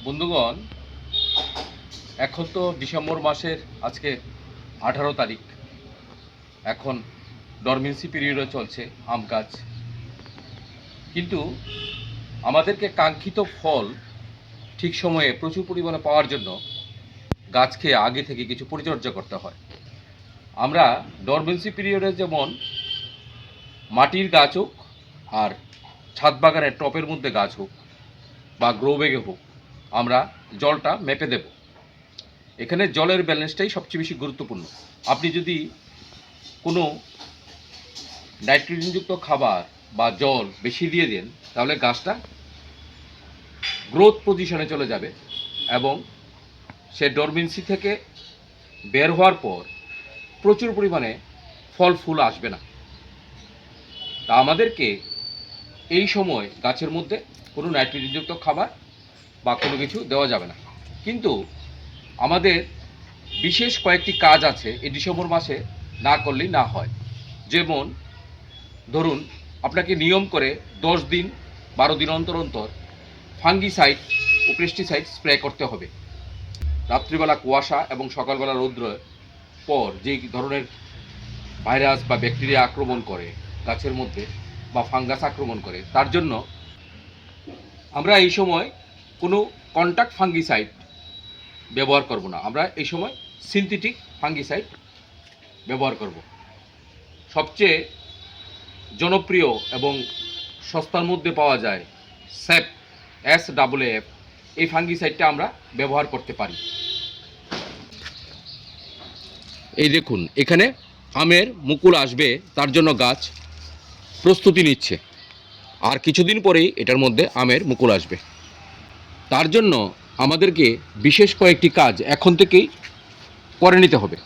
বন্ধুগণ, এখন তো ডিসেম্বর মাসের আজকে 18 তারিখ। এখন ডরমেন্সি পিরিয়ডে চলছে আম গাছ, কিন্তু আমাদেরকে কাঙ্ক্ষিত ফল ঠিক সময়ে প্রচুর পরিমাণে পাওয়ার জন্য গাছকে আগে থেকে কিছু পরিচর্যা করতে হয়। আমরা ডরমেন্সি পিরিয়ডে যেমন মাটির গাছ হোক আর ছাদ বাগানের টপের মধ্যে গাছ হোক বা গ্রো ব্যাগে হোক, আমরা জলটা মেপে দেব। এখানে জলের ব্যালেন্সটাই সবচেয়ে বেশি গুরুত্বপূর্ণ। আপনি যদি কোনো নাইট্রোজেনযুক্ত খাবার বা জল বেশি দিয়ে দেন, তাহলে গাছটা গ্রোথ পজিশনে চলে যাবে এবং সে ডরমেন্সি থেকে বের হওয়ার পর প্রচুর পরিমাণে ফল ফুল আসবে না। তা আমাদেরকে এই সময় গাছের মধ্যে কোনো নাইট্রোজেনযুক্ত খাবার বা কোনো কিছু দেওয়া যাবে না। কিন্তু আমাদের বিশেষ কয়েকটি কাজ আছে এই ডিসেম্বর মাসে না করলেই না হয়। যেমন ধরুন, আপনাকে নিয়ম করে 10 দিন 12 দিন অন্তর অন্তর ফাঙ্গিসাইড ও পেস্টিসাইড স্প্রে করতে হবে। রাত্রিবেলা কুয়াশা এবং সকালবেলা রৌদ্রের পর যে ধরনের ভাইরাস বা ব্যাকটেরিয়া আক্রমণ করে গাছের মধ্যে বা ফাঙ্গাস আক্রমণ করে, তার জন্য আমরা এই সময় কোনো কন্ট্যাক্ট ফাঙ্গিসাইড ব্যবহার করব না। আমরা এই সময় সিনথেটিক ফাঙ্গিসাইড ব্যবহার করব। সবচেয়ে জনপ্রিয় এবং সস্তার মধ্যে পাওয়া যায় স্যাপ, SAAF, এই ফাঙ্গিসাইডটা আমরা ব্যবহার করতে পারি। এই দেখুন, এখানে আমের মুকুল আসবে, তার জন্য গাছ প্রস্তুতি নিচ্ছে। আর কিছুদিন পরেই এটার মধ্যে আমের মুকুল আসবে। তার জন্য আমাদেরকে বিশেষ কয়েকটি কাজ এখন থেকেই করে নিতে হবে।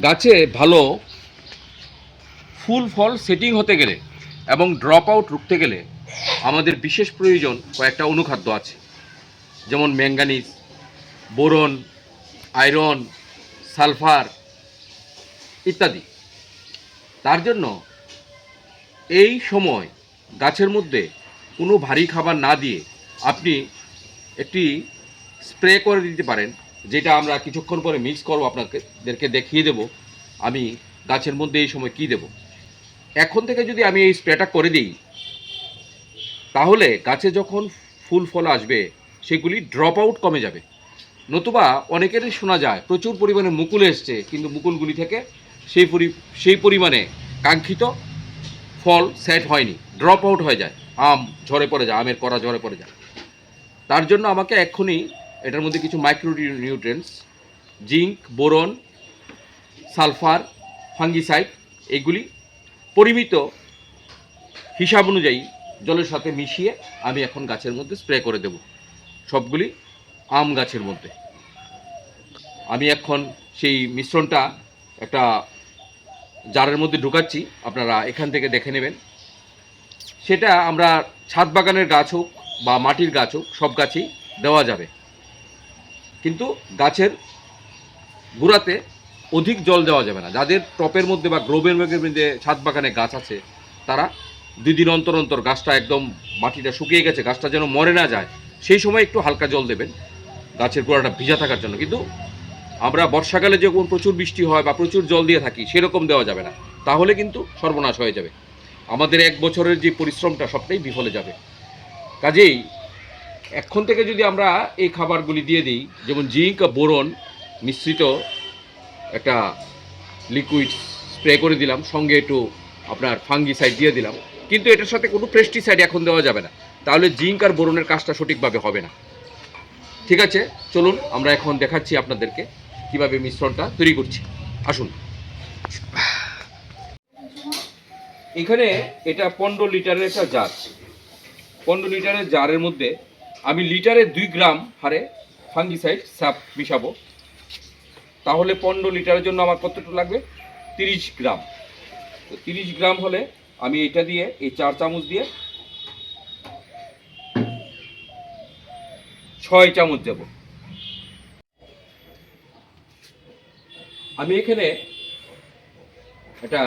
গাছে ভালো ফুল ফল সেটিং হতে গেলে এবং ড্রপ আউট রুখতে গেলে আমাদের বিশেষ প্রয়োজন কয়েকটা অনুখাদ্য আছে, যেমন ম্যাঙ্গানিজ, বোরন, আয়রন, সালফার ইত্যাদি। তার জন্য এই সময় গাছের মধ্যে কোনো ভারী খাবার না দিয়ে আপনি একটি স্প্রে করে দিতে পারেন, যেটা আমরা কিছুক্ষণ পরে মিক্স করবো, আপনাদেরকে দেখিয়ে দেব আমি গাছের মধ্যে এই সময় কী দেব। এখন থেকে যদি আমি এই স্প্রেটা করে দিই, তাহলে গাছে যখন ফুল ফল আসবে সেগুলি ড্রপ আউট কমে যাবে। নতুবা অনেকেরই শোনা যায় প্রচুর পরিমাণে মুকুল এসছে, কিন্তু মুকুলগুলি থেকে সেই পরিমাণে কাঙ্ক্ষিত ফল সেট হয়নি, ড্রপ আউট হয়ে যায়, আম ঝরে পড়ে যায়, আমের কড়া ঝরে পড়ে যায়। তার জন্য আমাকে এক্ষুনি এটার মধ্যে কিছু micro nutrients, zinc, boron, sulphur, fungicide, এইগুলি পরিমিত হিসাব অনুযায়ী জলের সাথে মিশিয়ে আমি এখন গাছের মধ্যে স্প্রে করে দেব, সবগুলি আম গাছের মধ্যে। আমি এখন সেই মিশ্রণটা একটা জারের মধ্যে ঢুকাচ্ছি, আপনারা এখান থেকে দেখে নেবেন। সেটা আমরা ছাদ বাগানের গাছ হোক বা মাটির গাছ হোক, সব গাছেই দেওয়া যাবে, কিন্তু গাছের গোড়াতে অধিক জল দেওয়া যাবে না। যাদের টপের মধ্যে বা গ্রোবের মধ্যে ছাদ বাগানে গাছ আছে, তারা 2 দিন অন্তর অন্তর গাছটা একদম মাটিটা শুকিয়ে গেছে, গাছটা যেন মরে না যায়, সেই সময় একটু হালকা জল দেবেন গাছের গোড়াটা ভিজা থাকার জন্য। কিন্তু আমরা বর্ষাকালে যখন প্রচুর বৃষ্টি হয় বা প্রচুর জল দিয়ে থাকি, সেরকম দেওয়া যাবে না, তাহলে কিন্তু সর্বনাশ হয়ে যাবে। আমাদের 1 বছরের যে পরিশ্রমটা সবটাই বিফলে যাবে। কাজেই এখন থেকে যদি আমরা এই খাবারগুলি দিয়ে দিই, যেমন জিঙ্ক আর বোরন মিশ্রিত একটা লিকুইড স্প্রে করে দিলাম, সঙ্গে একটু আপনার ফাঙ্গিসাইড দিয়ে দিলাম, কিন্তু এটার সাথে কোনো পেস্টিসাইড এখন দেওয়া যাবে না, তাহলে জিঙ্ক আর বোরনের কাজটা সঠিকভাবে হবে না। ঠিক আছে, চলুন আমরা এখন দেখাচ্ছি আপনাদেরকে কিভাবে মিশ্রণটা তৈরি করছি। আসুন। এখানে এটা 15 লিটারের একটা জার। 15 লিটারের জারের মধ্যে আমি লিটারে 2 গ্রাম হারে ফাঙ্গিসাইড সাপ মিশাবো। তাহলে 15 লিটারের জন্য আমার কতটুকু লাগবে? 30 গ্রাম। তো 30 গ্রাম হলে আমি এটা দিয়ে, এই 4 চামচ দিয়ে 6 চামচ দেব। আমি এখানে এটা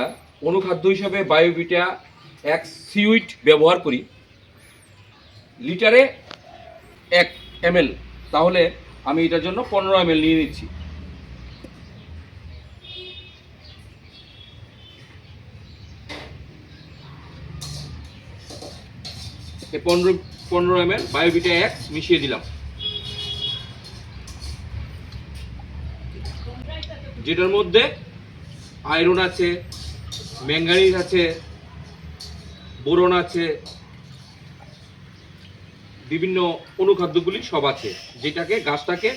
অনুখাদ্য হিসাবে বায়োভিটা এক্স সিউইট ব্যবহার করি। লিটারে 1 ml, তাহলে আমি এটার জন্য 15 ml নিয়ে নিচ্ছি। এই 15 ml বায়োভিটা এক্স মিশিয়ে দিলাম, যেটার মধ্যে আয়রন আছে, ম্যাঙ্গানিজ আছে, বোরন আছে, বিভিন্ন অনুখাদ্যগুলি সব আছে, যেটাকে গাছটাকে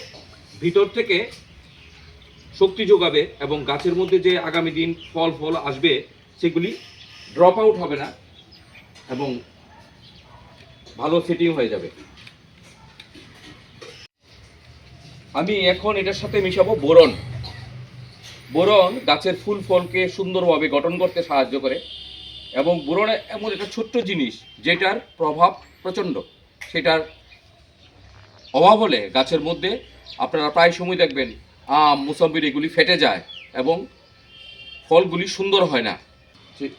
ভিতর থেকে শক্তি যোগাবে এবং গাছের মধ্যে যে আগামী দিন ফল আসবে সেগুলি ড্রপ আউট হবে না এবং ভালো সেটিং হয়ে যাবে। আমি এখন এটার সাথে মিশাবো বোরন। বোরন গাছের ফুল ফলকে সুন্দরভাবে গঠন করতে সাহায্য করে এবং বোরন এমন একটা ছোট্ট জিনিস যেটার প্রভাব প্রচণ্ড। সেটার অভাব হলে গাছের মধ্যে আপনারা প্রায় সময় দেখবেন আম, মুসম্বির এগুলি ফেটে যায় এবং ফলগুলি সুন্দর হয় না।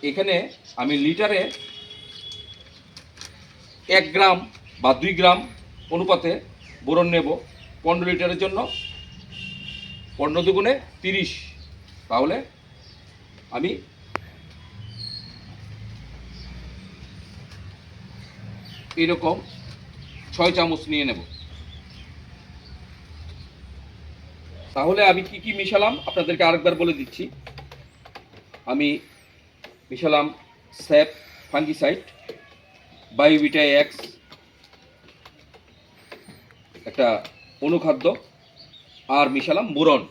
এখানে আমি লিটারে 1 গ্রাম বা 2 গ্রাম অনুপাতে বোরন নেব। 15 লিটারের জন্য 15 দুগুণে 30, তাহলে আমি এরকম 6 চামচ নিয়ে নেব। তাহলে আমি কি কি মিশালাম আপনাদেরকে আরেকবার বলে দিচ্ছি। আমি মিশালাম স্যাপ ফাঙ্গিসাইড, বায়োভিটা এক্স একটা অনুখাদ্য, আর মিশালাম বোরন।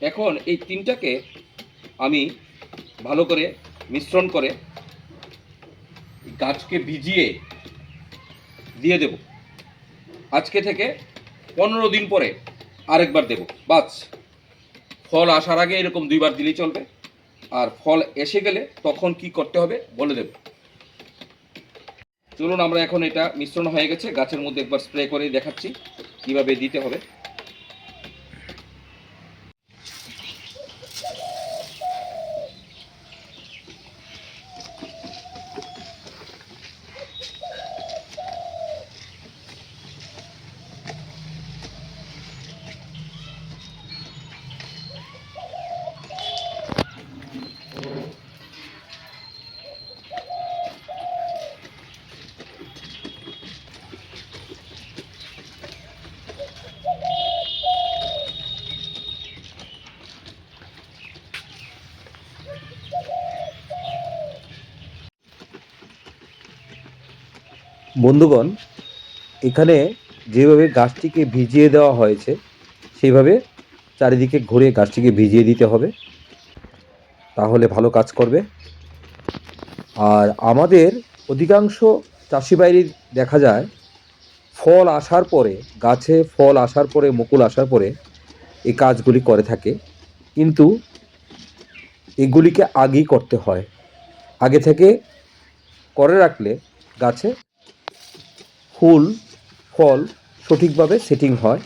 এখন এই তিনটাকে আমি ভালো করে মিশ্রণ করে গাছকে ভিজিয়ে দিয়ে দেব। আজকে থেকে 15 দিন পরে আরেকবার দেব। বাস, ফল আসার আগে এরকম 2 বার দিলেই চলবে, আর ফল এসে গেলে তখন কি করতে হবে বলে দেব। চলুন আমরা এখন এটা মিশ্রণ হয়ে গেছে, গাছের মধ্যে একবার স্প্রে করে দেখাচ্ছি কিভাবে দিতে হবে। বন্ধুগণ, এখানে যেভাবে গাছটিকে ভিজিয়ে দেওয়া হয়েছে সেইভাবে চারিদিকে ঘুরে গাছটিকে ভিজিয়ে দিতে হবে, তাহলে ভালো কাজ করবে। আর আমাদের অধিকাংশ চাষি বাইরে দেখা যায় ফল আসার পরে, গাছে ফল আসার পরে, মুকুল আসার পরে এই কাজগুলি করে থাকে, কিন্তু এগুলিকে আগেই করতে হয়। আগে থেকে করে রাখলে গাছে ফুল ফল সঠিকভাবে সেটিং হয়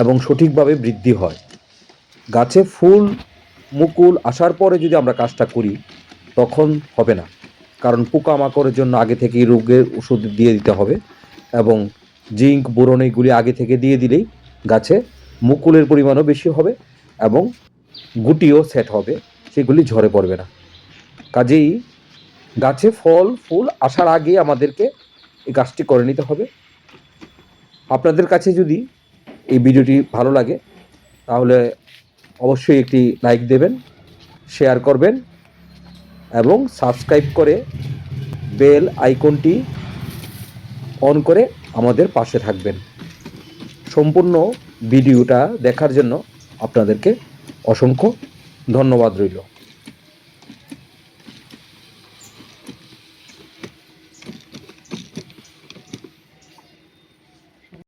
এবং সঠিকভাবে বৃদ্ধি হয়। গাছে ফুল মুকুল আসার পরে যদি আমরা কাজটা করি তখন হবে না, কারণ পোকামাকড়ের জন্য আগে থেকেই রোগের ওষুধ দিয়ে দিতে হবে এবং জিঙ্ক বোরন এগুলি আগে থেকে দিয়ে দিলেই গাছে মুকুলের পরিমাণও বেশি হবে এবং গুটিও সেট হবে, সেগুলি ঝরে পড়বে না। কাজেই গাছে ফল ফুল আসার আগে আমাদেরকে এই কাজটি করে নিতে হবে। আপনাদের কাছে যদি এই ভিডিওটি ভালো লাগে তাহলে অবশ্যই একটি লাইক দেবেন, শেয়ার করবেন এবং সাবস্ক্রাইব করে বেল আইকনটি অন করে আমাদের পাশে থাকবেন। সম্পূর্ণ ভিডিওটা দেখার জন্য আপনাদেরকে অসংখ্য ধন্যবাদ রইল।